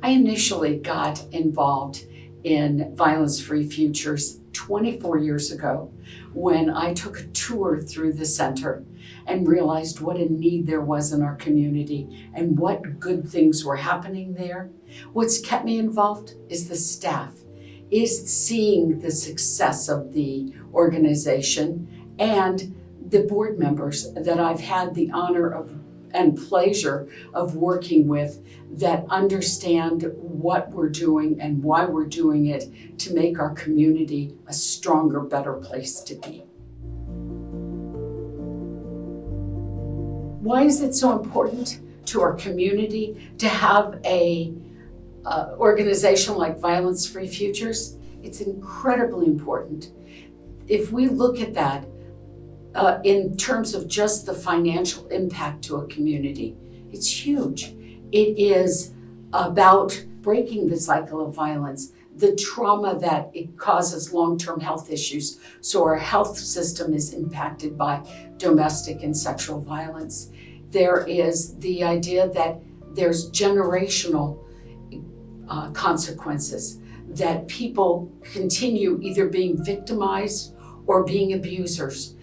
I initially got involved in Violence Free Futures 24 years ago when I took a tour through the center and realized what a need there was in our community and what good things were happening there. What's kept me involved is the staff, is seeing the success of the organization, and the board members that I've had the honor of and pleasure of working with that understand what we're doing and why we're doing it to make our community a stronger, better place to be. Why is it so important to our community to have a organization like Violence Free Futures? It's incredibly important. If we look at that in terms of just the financial impact to a community, it's huge. It is about breaking the cycle of violence, the trauma that it causes long-term health issues. So our health system is impacted by domestic and sexual violence. There is the idea that there's generational consequences, that people continue either being victimized or being abusers,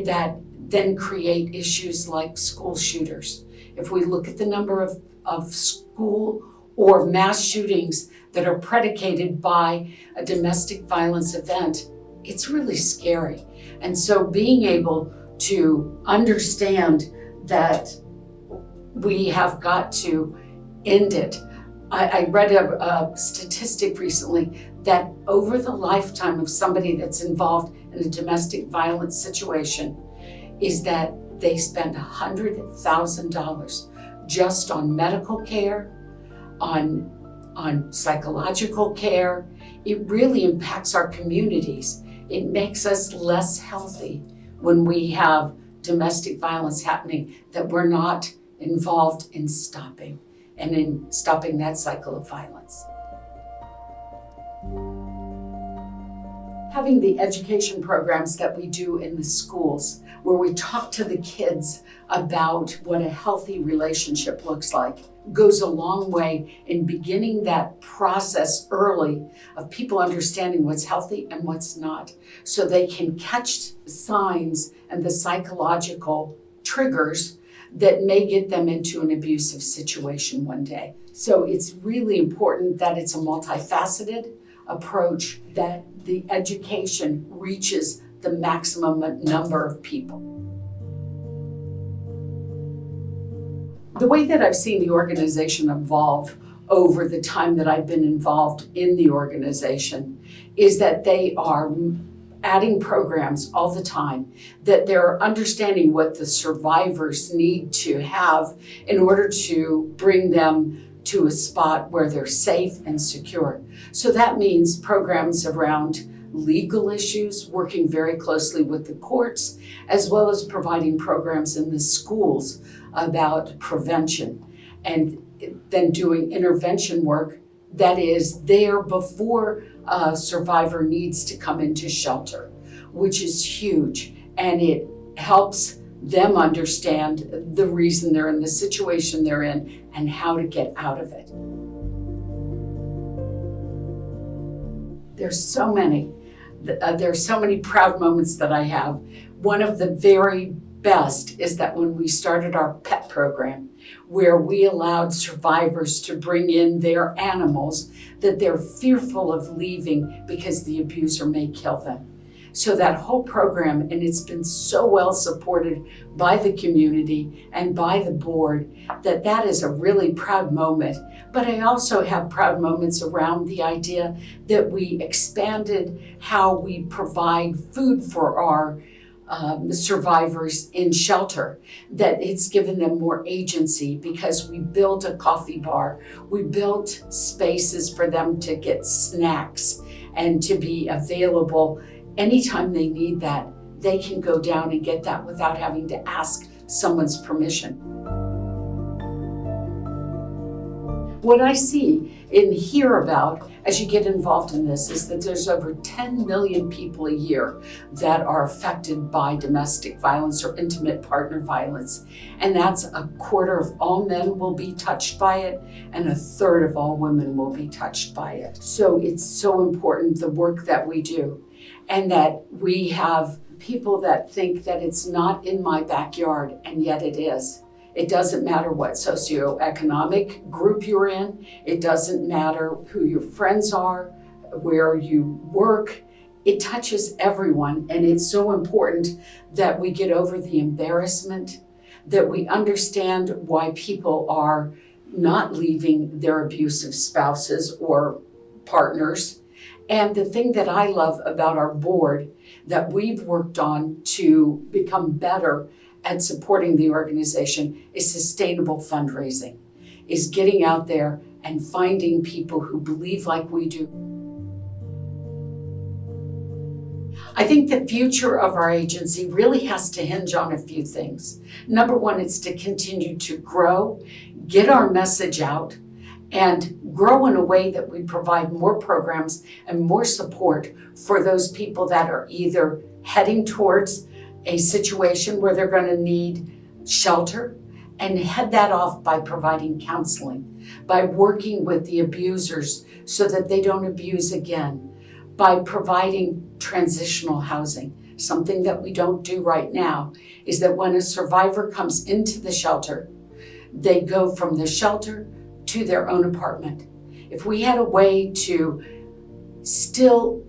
that then create issues like school shooters. If we look at the number of school or mass shootings that are predicated by a domestic violence event, it's really scary. And so being able to understand that we have got to end it. I read a statistic recently that over the lifetime of somebody that's involved in a domestic violence situation is that they spend $100,000 just on medical care, on psychological care. It really impacts our communities. It makes us less healthy when we have domestic violence happening that we're not involved in stopping and in stopping that cycle of violence. Having the education programs that we do in the schools, where we talk to the kids about what a healthy relationship looks like, goes a long way in beginning that process early of people understanding what's healthy and what's not, so they can catch the signs and the psychological triggers that may get them into an abusive situation one day. So it's really important that it's a multifaceted approach, that the education reaches the maximum number of people. The way that I've seen the organization evolve over the time that I've been involved in the organization is that they are adding programs all the time, that they're understanding what the survivors need to have in order to bring them to a spot where they're safe and secure. So that means programs around legal issues, working very closely with the courts, as well as providing programs in the schools about prevention, and then doing intervention work that is there before a survivor needs to come into shelter, which is huge. And it helps them understand the reason they're in the situation they're in and how to get out of it. There's so many proud moments that I have. One of the very best is that when we started our pet program, where we allowed survivors to bring in their animals that they're fearful of leaving because the abuser may kill them. So that whole program, and it's been so well supported by the community and by the board, that is a really proud moment. But I also have proud moments around the idea that we expanded how we provide food for our survivors in shelter, that it's given them more agency because we built a coffee bar, we built spaces for them to get snacks and to be available anytime they need that. They can go down and get that without having to ask someone's permission. What I see and hear about as you get involved in this is that there's over 10 million people a year that are affected by domestic violence or intimate partner violence. And that's a quarter of all men will be touched by it, and a third of all women will be touched by it. So it's so important, the work that we do, and that we have people that think that it's not in my backyard, and yet it is. It doesn't matter what socioeconomic group you're in. It doesn't matter who your friends are, where you work. It touches everyone, and it's so important that we get over the embarrassment, that we understand why people are not leaving their abusive spouses or partners. And the thing that I love about our board that we've worked on to become better at supporting the organization is sustainable fundraising, is getting out there and finding people who believe like we do. I think the future of our agency really has to hinge on a few things. Number one, it's to continue to grow, get our message out, and grow in a way that we provide more programs and more support for those people that are either heading towards a situation where they're going to need shelter, and head that off by providing counseling, by working with the abusers so that they don't abuse again, by providing transitional housing. Something that we don't do right now is that when a survivor comes into the shelter, they go from the shelter to their own apartment. If we had a way to still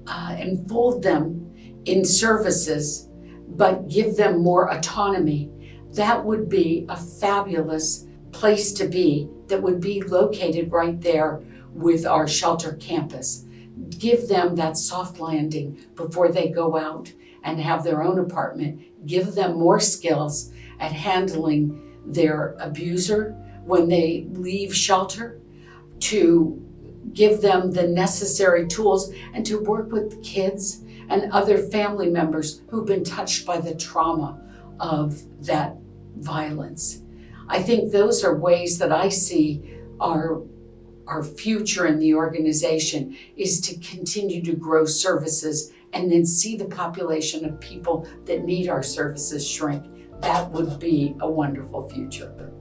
enfold them in services, but give them more autonomy, that would be a fabulous place to be, that would be located right there with our shelter campus. Give them that soft landing before they go out and have their own apartment. Give them more skills at handling their abuser when they leave shelter, to give them the necessary tools, and to work with kids and other family members who've been touched by the trauma of that violence. I think those are ways that I see our future in the organization, is to continue to grow services and then see the population of people that need our services shrink. That would be a wonderful future.